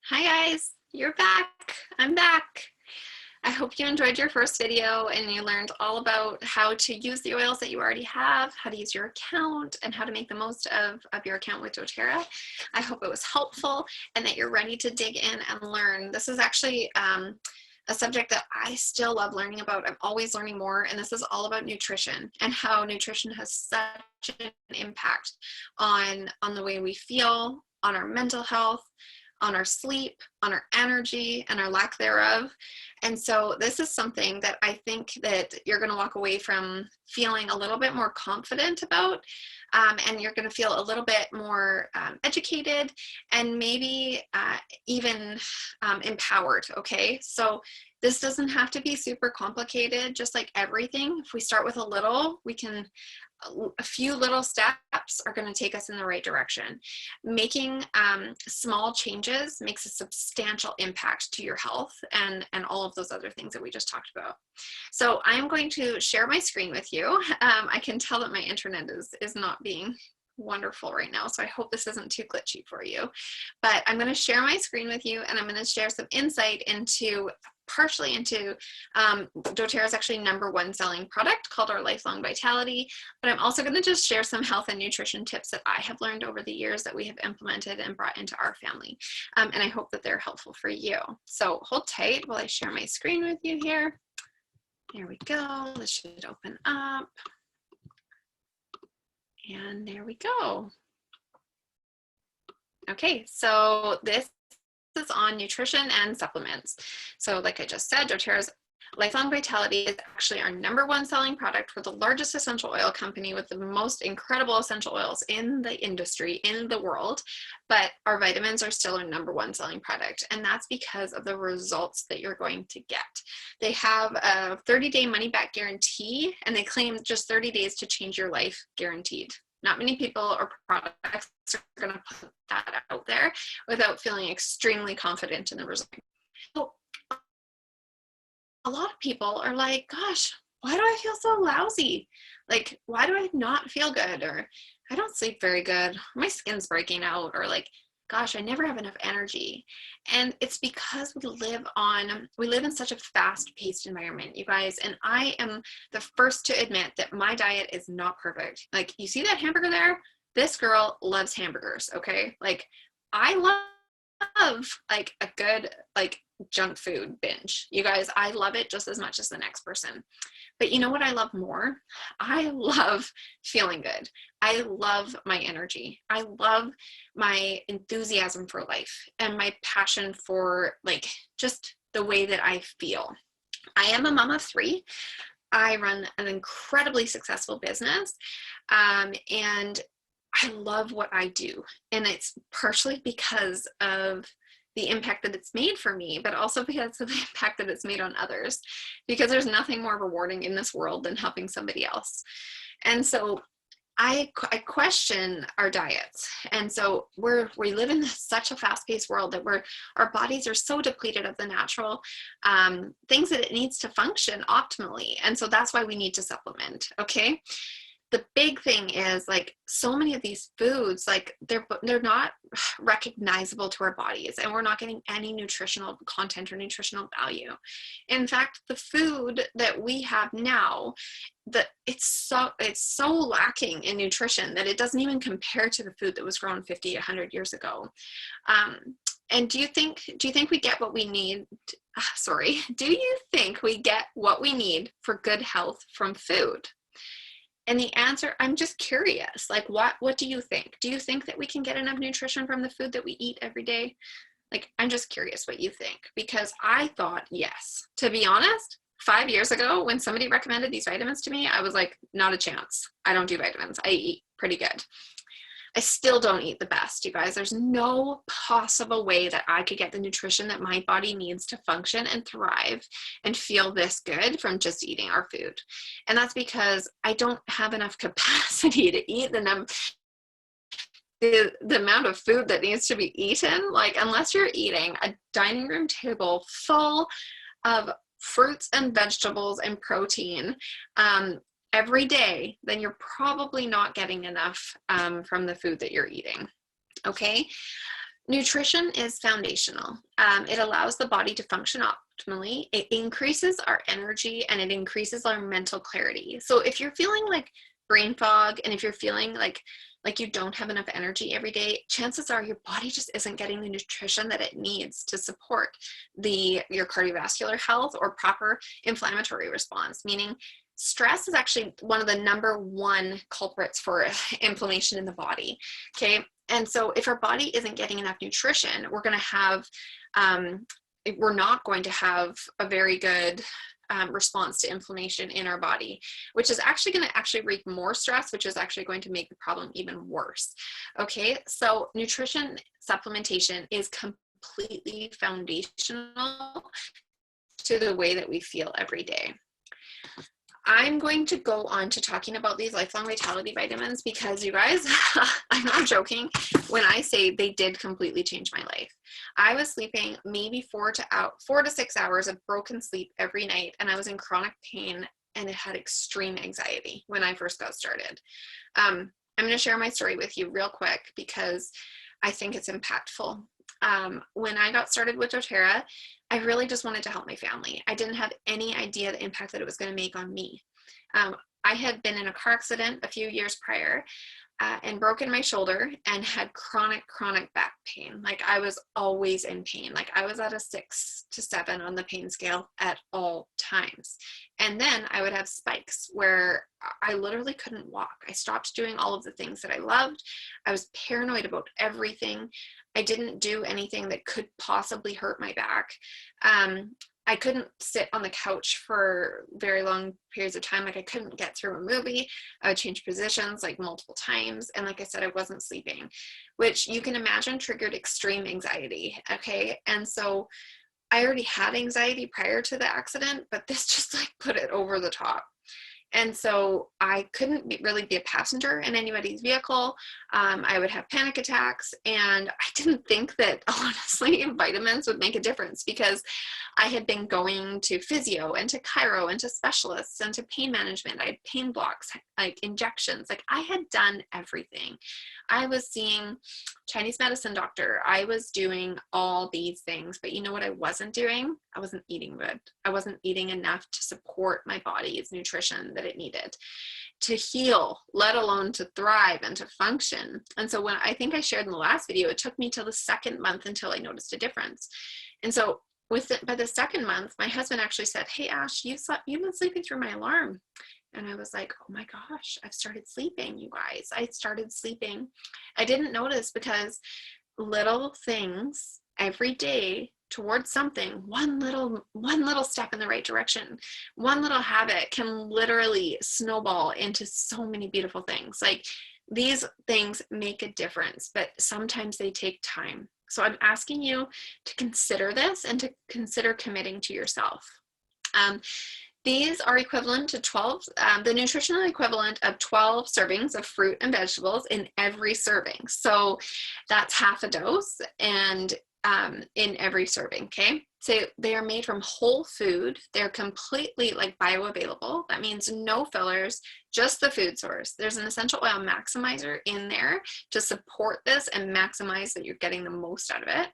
Hi guys, you're back. I'm back. I hope you enjoyed your first video and you learned all about how to use the oils that you already have, how to use your account, and how to make the most of your account with doTERRA. I hope it was helpful and that you're ready to dig in and learn. This is actually a subject that I still love learning about. I'm always learning more, and this is all about nutrition and how nutrition has such an impact on the way we feel, on our mental health, on our sleep, on our energy, and our lack thereof. And so this is something that I think that you're going to walk away from feeling a little bit more confident about, and you're going to feel a little bit more educated and maybe even empowered, okay? So this doesn't have to be super complicated, just like everything. If we start with a little, a few little steps are going to take us in the right direction. Making small changes makes a substantial impact to your health and all of those other things that we just talked about. So I'm going to share my screen with you. I can tell that my internet is not being wonderful right now, so I hope this isn't too glitchy for you. But I'm going to share my screen with you, and I'm going to share some insight partially into doTERRA's actually #1 selling product called our Lifelong Vitality, but I'm also going to just share some health and nutrition tips that I have learned over the years that we have implemented and brought into our family, and I hope that they're helpful for you. So hold tight while I share my screen with you here. There we go. This should open up. And there we go. Okay, so this is on nutrition and supplements. So like I just said, doTERRA's Lifelong Vitality is actually our #1 selling product. We're the largest essential oil company with the most incredible essential oils in the industry, in the world, but our vitamins are still our #1 selling product, and that's because of the results that you're going to get. They have a 30-day money-back guarantee, and they claim just 30 days to change your life guaranteed. Not many people or products are going to put that out there without feeling extremely confident in the result. So a lot of people are like, gosh, why do I feel so lousy? Like, why do I not feel good? Or I don't sleep very good. My skin's breaking out. Or like, gosh, I never have enough energy. And it's because we live in such a fast-paced environment, you guys. And I am the first to admit that my diet is not perfect. Like, you see that hamburger there? This girl loves hamburgers, okay? Like, I love like a good junk food binge. You guys, I love it just as much as the next person. But you know what I love more? I love feeling good. I love my energy. I love my enthusiasm for life and my passion for like just the way that I feel. I am a mom of 3. I run an incredibly successful business, and I love what I do. And it's partially because of the impact that it's made for me, but also because of the impact that it's made on others, because there's nothing more rewarding in this world than helping somebody else. And so I question our diets. And so we live in such a fast-paced world that our bodies are so depleted of the natural things that it needs to function optimally. And so that's why we need to supplement, okay? The big thing is like so many of these foods, like they're not recognizable to our bodies, and we're not getting any nutritional content or nutritional value. In fact, the food that we have now, it's so lacking in nutrition that it doesn't even compare to the food that was grown 50, 100 years ago. And do you think we get what we need? Do you think we get what we need for good health from food? And the answer, I'm just curious, like what do you think? Do you think that we can get enough nutrition from the food that we eat every day? Like, I'm just curious what you think, because I thought yes. To be honest, 5 years ago, when somebody recommended these vitamins to me, I was like, not a chance. I don't do vitamins. I eat pretty good. I still don't eat the best, you guys. There's no possible way that I could get the nutrition that my body needs to function and thrive and feel this good from just eating our food. And that's because I don't have enough capacity to eat the amount of food that needs to be eaten. Like, unless you're eating a dining room table full of fruits and vegetables and protein, every day, then you're probably not getting enough from the food that you're eating, okay? Nutrition is foundational. It allows the body to function optimally. It increases our energy and it increases our mental clarity. So if you're feeling like brain fog and if you're feeling like you don't have enough energy every day, chances are your body just isn't getting the nutrition that it needs to support your cardiovascular health or proper inflammatory response, meaning stress is actually one of the number one culprits for inflammation in the body. Okay. And so if our body isn't getting enough nutrition, we're not going to have a very good response to inflammation in our body, which is actually going to wreak more stress, which is actually going to make the problem even worse. Okay, so nutrition supplementation is completely foundational to the way that we feel every day. I'm going to go on to talking about these Lifelong Vitality vitamins because you guys, I'm not joking when I say they did completely change my life. I was sleeping maybe 4 to 6 hours of broken sleep every night, and I was in chronic pain and it had extreme anxiety when I first got started. I'm going to share my story with you real quick because I think it's impactful. When I got started with doTERRA, I really just wanted to help my family. I didn't have any idea the impact that it was going to make on me. I had been in a car accident a few years prior and broken my shoulder and had chronic back pain. Like I was always in pain. Like I was at a 6 to 7 on the pain scale at all times. And then I would have spikes where I literally couldn't walk. I stopped doing all of the things that I loved. I was paranoid about everything. I didn't do anything that could possibly hurt my back. I couldn't sit on the couch for very long periods of time. Like I couldn't get through a movie. I would change positions like multiple times. And like I said, I wasn't sleeping, which you can imagine triggered extreme anxiety. Okay. And so I already had anxiety prior to the accident, but this just like put it over the top. And so I couldn't really be a passenger in anybody's vehicle. I would have panic attacks, and I didn't think that honestly vitamins would make a difference because I had been going to physio and to chiro and to specialists and to pain management. I had pain blocks, like injections, like I had done everything. I was seeing Chinese medicine doctor. I was doing all these things, but you know what I wasn't doing? I wasn't eating good. I wasn't eating enough to support my body's nutrition that it needed to heal, let alone to thrive and to function. And so when I think I shared in the last video, it took me till the second month until I noticed a difference. And so by the second month, my husband actually said, "Hey Ash, you've been sleeping through my alarm." And I was like, "Oh my gosh, I've started sleeping, you guys. I started sleeping." I didn't notice because little things every day towards something, one little step in the right direction, one little habit can literally snowball into so many beautiful things. Like these things make a difference, but sometimes they take time. So I'm asking you to consider this and to consider committing to yourself. These are equivalent to 12, the nutritional equivalent of 12 servings of fruit and vegetables in every serving. So that's half a dose and in every serving, okay? So they are made from whole food. They're completely like bioavailable. That means no fillers, just the food source. There's an essential oil maximizer in there to support this and maximize that you're getting the most out of it.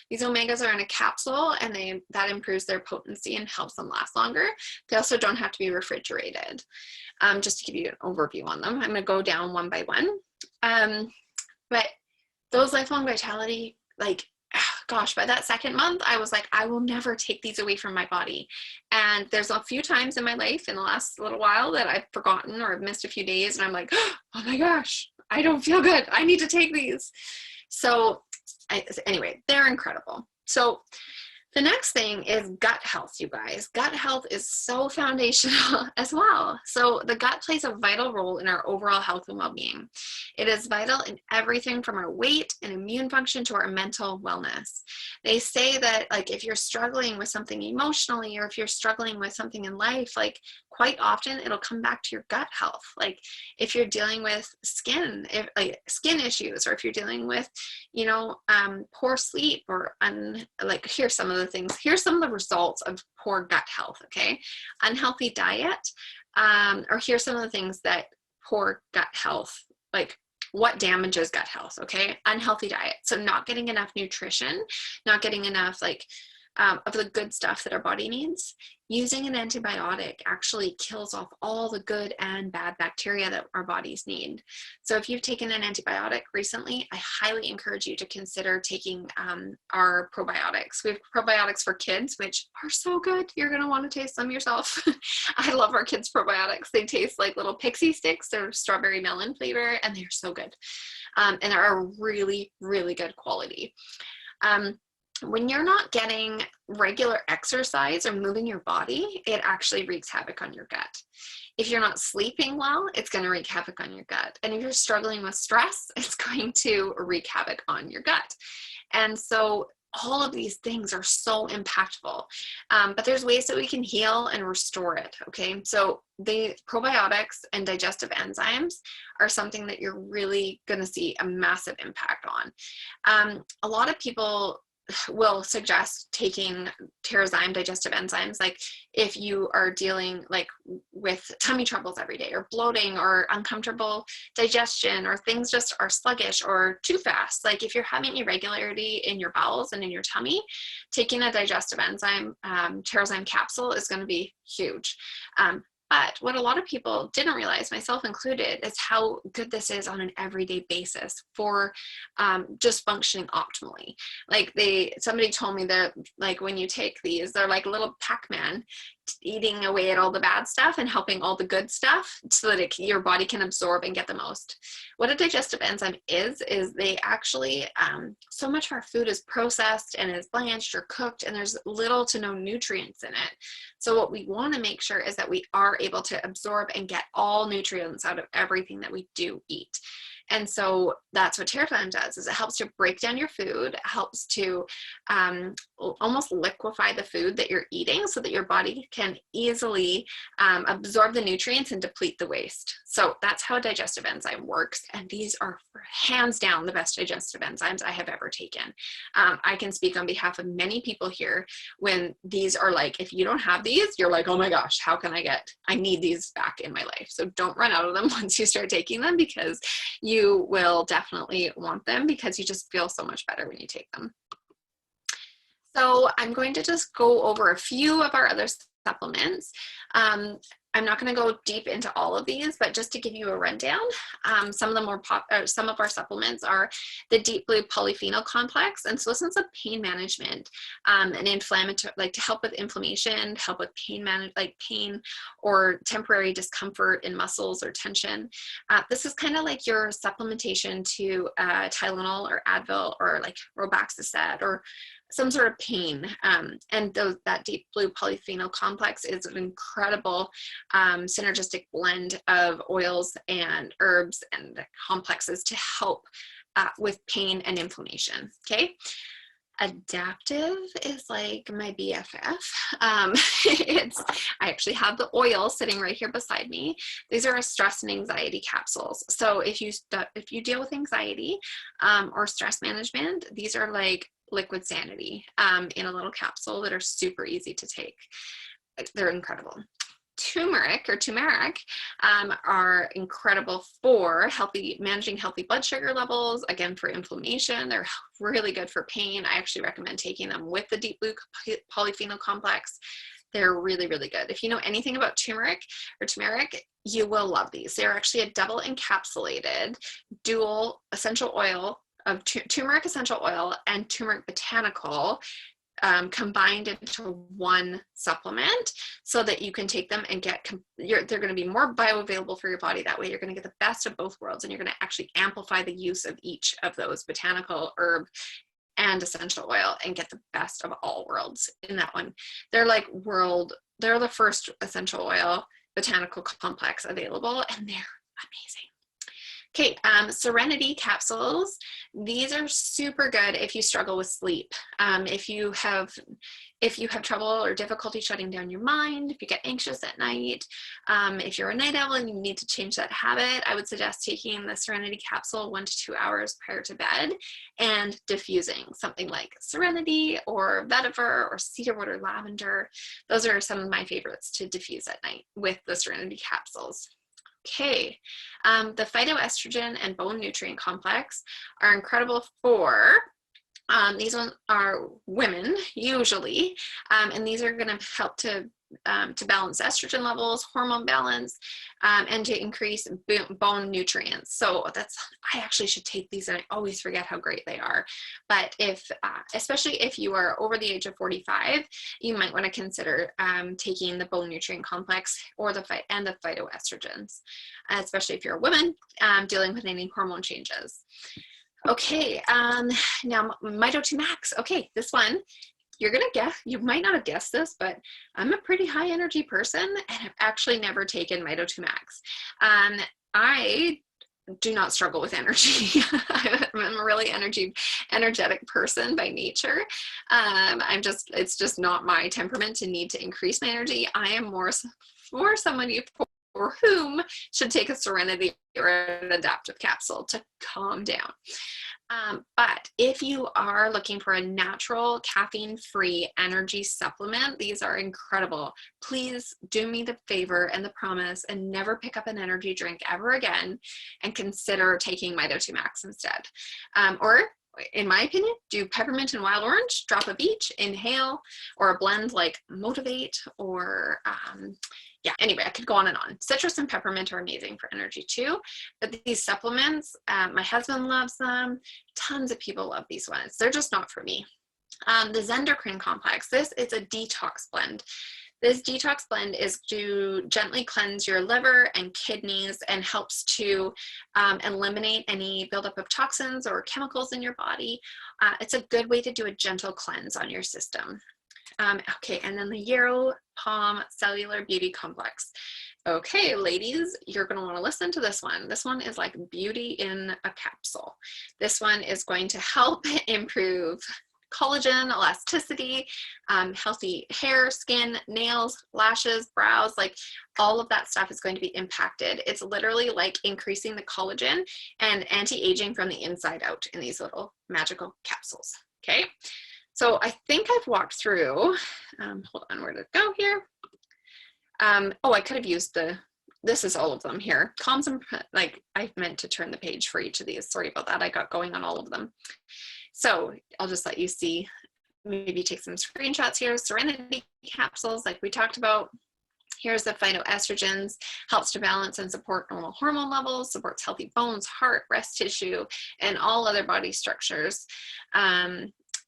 These omegas are in a capsule and that improves their potency and helps them last longer. They also don't have to be refrigerated. Just to give you an overview on them, I'm going to go down one by one. But those Lifelong Vitality, like, gosh, by that second month, I was like, I will never take these away from my body. And there's a few times in my life in the last little while that I've forgotten or I've missed a few days and I'm like, oh my gosh, I don't feel good. I need to take these. So anyway, they're incredible. So the next thing is gut health, you guys. Gut health is so foundational as well. So the gut plays a vital role in our overall health and well-being. It is vital in everything from our weight and immune function to our mental wellness. They say that like if you're struggling with something emotionally or if you're struggling with something in life, like quite often it'll come back to your gut health. Like if you're dealing with skin issues, or if you're dealing with, poor sleep or here's some of the results of poor gut health. Okay. Unhealthy diet, or here's some of the things that poor gut health, like what damages gut health, okay? Unhealthy diet. So not getting enough nutrition, not getting enough like of the good stuff that our body needs. Using an antibiotic actually kills off all the good and bad bacteria that our bodies need. So if you've taken an antibiotic recently, I highly encourage you to consider taking our probiotics. We have probiotics for kids, which are so good. You're going to want to taste them yourself. I love our kids' probiotics. They taste like little pixie sticks. They're strawberry melon flavor, and they're so good. And are really, really good quality. When you're not getting regular exercise or moving your body, it actually wreaks havoc on your gut. If you're not sleeping well, it's going to wreak havoc on your gut. And if you're struggling with stress, it's going to wreak havoc on your gut. And so all of these things are so impactful, but there's ways that we can heal and restore it, okay? So the probiotics and digestive enzymes are something that you're really going to see a massive impact on. A lot of people will suggest taking Terrazyme digestive enzymes, like if you are dealing like with tummy troubles every day, or bloating, or uncomfortable digestion, or things just are sluggish or too fast. Like if you're having irregularity in your bowels and in your tummy, taking a digestive enzyme Terrazyme capsule is going to be huge. But what a lot of people didn't realize, myself included, is how good this is on an everyday basis for just functioning optimally. Like somebody told me that like when you take these, they're like little Pac-Man eating away at all the bad stuff and helping all the good stuff so that your body can absorb and get the most. What a digestive enzyme is they actually, so much of our food is processed and is blanched or cooked, and there's little to no nutrients in it. So what we want to make sure is that we are able to absorb and get all nutrients out of everything that we do eat. And so that's what Terrazyme does, is it helps to break down your food, it helps to almost liquefy the food that you're eating so that your body can easily absorb the nutrients and deplete the waste. So that's how a digestive enzyme works. And these are hands down the best digestive enzymes I have ever taken. I can speak on behalf of many people here when these are like, if you don't have these, you're like, oh my gosh, how can I need these back in my life. So don't run out of them once you start taking them, because you will definitely want them, because you just feel so much better when you take them. So I'm going to just go over a few of our other supplements. I'm not going to go deep into all of these, but just to give you a rundown, some of our supplements are the Deep Blue Polyphenol Complex. And so this is a pain management and inflammatory, like to help with inflammation, help with pain like pain or temporary discomfort in muscles or tension. This is kind of like your supplementation to Tylenol or Advil or like Robaxacet or some sort of pain. And that Deep Blue Polyphenol Complex is an incredible synergistic blend of oils and herbs and complexes to help with pain and inflammation, okay? Adaptive is like my BFF. I actually have the oil sitting right here beside me. These are stress and anxiety capsules. So if you deal with anxiety or stress management, these are like liquid sanity in a little capsule that are super easy to take. They're incredible. Turmeric are incredible for managing healthy blood sugar levels, again for inflammation. They're really good for pain. I actually recommend taking them with the Deep Blue Polyphenol Complex. They're really, really good. If you know anything about turmeric, you will love these. They're actually a double encapsulated dual essential oil of turmeric essential oil and turmeric botanical combined into one supplement, so that you can take them and they're going to be more bioavailable for your body. That way you're going to get the best of both worlds, and you're going to actually amplify the use of each of those botanical, herb, and essential oil and get the best of all worlds in that one. They're the first essential oil botanical complex available, and they're amazing. Okay, Serenity capsules. These are super good if you struggle with sleep. If you have trouble or difficulty shutting down your mind, if you get anxious at night, if you're a night owl and you need to change that habit, I would suggest taking the Serenity capsule 1 to 2 hours prior to bed and diffusing something like Serenity or vetiver or cedarwood or lavender. Those are some of my favorites to diffuse at night with the Serenity capsules. Okay, the phytoestrogen and bone nutrient complex are incredible for these ones are women usually, and these are going to help to balance estrogen levels, hormone balance, and to increase bone nutrients. So I actually should take these, and I always forget how great they are. But especially if you are over the age of 45, you might want to consider taking the bone nutrient complex or the phytoestrogens, especially if you're a woman dealing with any hormone changes. Okay, now Mito2 Max. Okay, this one, you're gonna guess, you might not have guessed this, but I'm a pretty high energy person, and I've actually never taken Mito2 Max. I do not struggle with energy. I'm a really energetic person by nature. It's just not my temperament to need to increase my energy. I am more somebody for whom should take a Serenity or an adaptive capsule to calm down. But if you are looking for a natural caffeine-free energy supplement, these are incredible. Please do me the favor and the promise and never pick up an energy drink ever again, and consider taking Mito2 Max instead. Or in my opinion, do peppermint and wild orange, drop of each, inhale, or a blend like Motivate, or yeah, anyway, I could go on and on. Citrus and peppermint are amazing for energy too. But these supplements, my husband loves them. Tons of people love these ones. They're just not for me. The Zendocrine complex, this is a detox blend. This detox blend is to gently cleanse your liver and kidneys and helps to eliminate any buildup of toxins or chemicals in your body. It's a good way to do a gentle cleanse on your system. Okay, and then the Yarrow Palm Cellular Beauty Complex. Okay, ladies, you're going to want to listen to this one. This one is like beauty in a capsule. This one is going to help improve collagen, elasticity, healthy hair, skin, nails, lashes, brows, like all of that stuff is going to be impacted. It's literally like increasing the collagen and anti-aging from the inside out in these little magical capsules. Okay. So I think I've walked through, hold on, where did it go here? Oh, I could have used this is all of them here. Calms and, like, I meant to turn the page for each of these. Sorry about that. I got going on all of them. So I'll just let you see, maybe take some screenshots here. Serenity capsules, like we talked about. Here's the phytoestrogens, helps to balance and support normal hormone levels, supports healthy bones, heart, breast tissue, and all other body structures.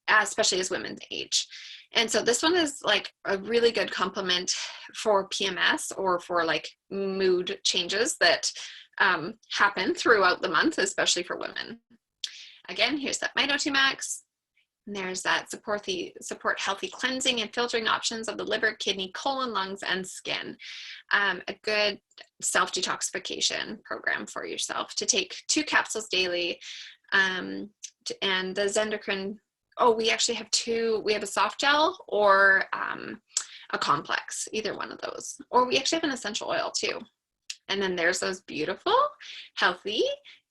Especially as women age. And so this one is like a really good complement for PMS or for like mood changes that happen throughout the month, especially for women. Again, here's that Mito2 Max. And there's that support healthy cleansing and filtering options of the liver, kidney, colon, lungs, and skin. A good self-detoxification program for yourself to take 2 capsules daily. And the Zendocrine, oh, we actually have 2. We have a soft gel or a complex, either one of those. Or we actually have an essential oil too. And then there's those beautiful, healthy,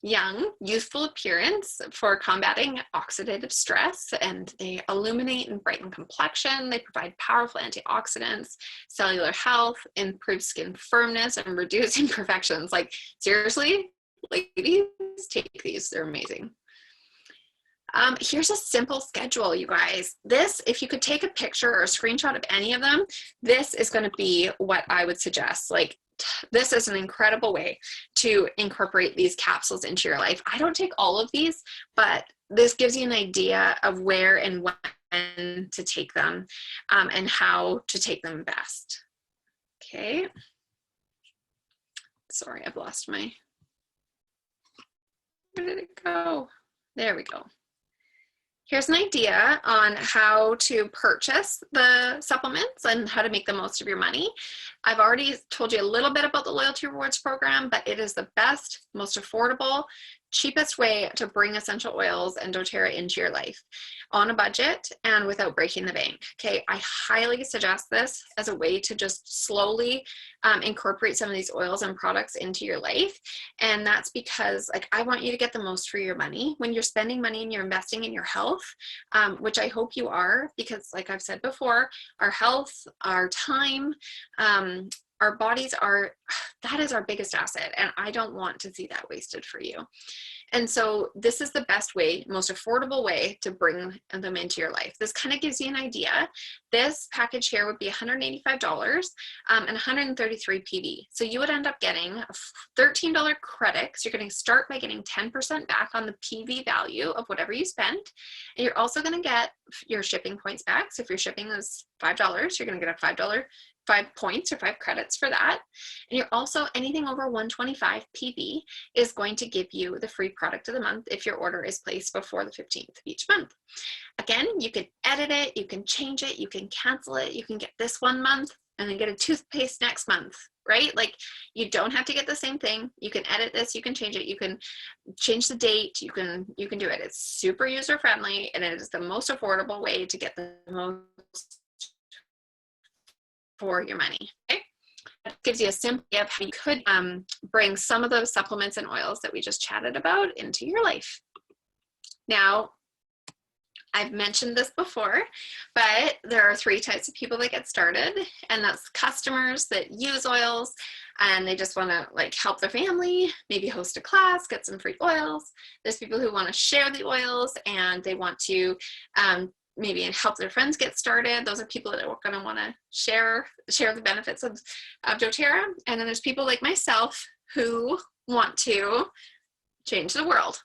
young, youthful appearance for combating oxidative stress. And they illuminate and brighten complexion. They provide powerful antioxidants, cellular health, improve skin firmness, and reduce imperfections. Like, seriously, ladies, take these. They're amazing. Here's a simple schedule, you guys. This, if you could take a picture or a screenshot of any of them, this is going to be what I would suggest. Like, this is an incredible way to incorporate these capsules into your life. I don't take all of these, but this gives you an idea of where and when to take them, and how to take them best. Okay. Sorry, I've lost my, where did it go? There we go. Here's an idea on how to purchase the supplements and how to make the most of your money. I've already told you a little bit about the Loyalty Rewards program, but it is the best, most affordable, cheapest way to bring essential oils and doTERRA into your life on a budget and without breaking the bank. Okay, I highly suggest this as a way to just slowly incorporate some of these oils and products into your life. And that's because, like, I want you to get the most for your money. When you're spending money and you're investing in your health, which I hope you are, because like I've said before, our health, our time, our bodies are, that is our biggest asset, and I don't want to see that wasted for you. And so this is the best way, most affordable way to bring them into your life. This kind of gives you an idea. This package here would be $185 and 133 PV. So you would end up getting a $13 credit. So you're going to start by getting 10% back on the PV value of whatever you spent. And you're also going to get your shipping points back. So if your shipping is $5, you're going to get a $5 5 points or 5 credits for that. And you're also, anything over 125 PV is going to give you the free product of the month if your order is placed before the 15th of each month. Again, you can edit it, you can change it, you can cancel it, you can get this one month and then get a toothpaste next month, right? Like, you don't have to get the same thing. You can edit this, you can change it, you can change the date, you can do it. It's super user friendly, and it is the most affordable way to get the most for your money. Okay, that gives you a simple idea of how you could bring some of those supplements and oils that we just chatted about into your life. Now, I've mentioned this before, but there are 3 types of people that get started, and that's customers that use oils and they just want to like help their family, maybe host a class, get some free oils. There's people who want to share the oils and they want to maybe help their friends get started. Those are people that are going to want to share the benefits of doTERRA. And then there's people like myself who want to change the world.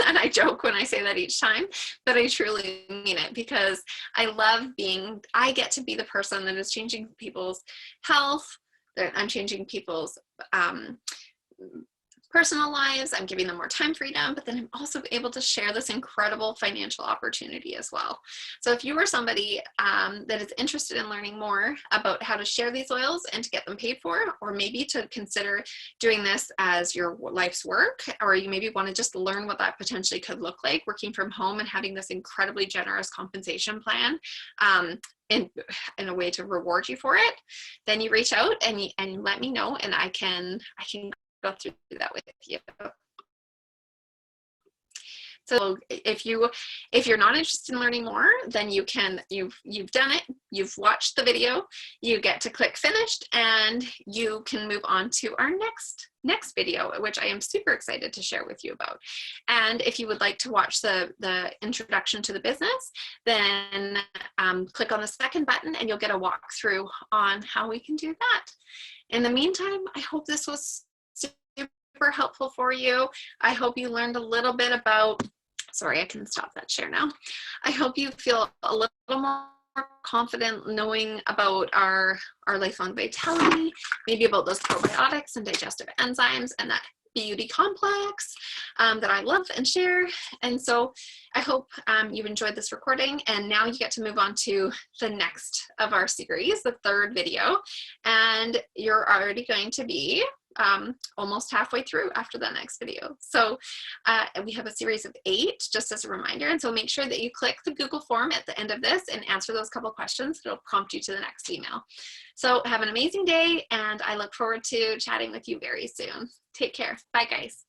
And I joke when I say that each time, but I truly mean it, because I get to be the person that is changing people's health, that I'm changing people's personal lives, I'm giving them more time freedom, but then I'm also able to share this incredible financial opportunity as well. So if you are somebody that is interested in learning more about how to share these oils and to get them paid for, or maybe to consider doing this as your life's work, or you maybe want to just learn what that potentially could look like working from home and having this incredibly generous compensation plan, in a way to reward you for it, then you reach out and let me know, and I can go through that with you. So if you're not interested in learning more, then you've done it, you've watched the video, you get to click finished, and you can move on to our next video, which I am super excited to share with you about. And if you would like to watch the introduction to the business, then click on the second button and you'll get a walkthrough on how we can do that. In the meantime, I hope this was super helpful for you. I hope you learned a little bit about, sorry, I can stop that share now. I hope you feel a little more confident knowing about our lifelong vitality, maybe about those probiotics and digestive enzymes and that beauty complex that I love and share. And so I hope you enjoyed this recording, and now you get to move on to the next of our series, the 3rd video, and you're already going to be almost halfway through after the next video. So we have a series of 8, just as a reminder, and so make sure that you click the Google form at the end of this and answer those couple questions. It'll prompt you to the next email. So have an amazing day, and I look forward to chatting with you very soon. Take care. Bye, guys.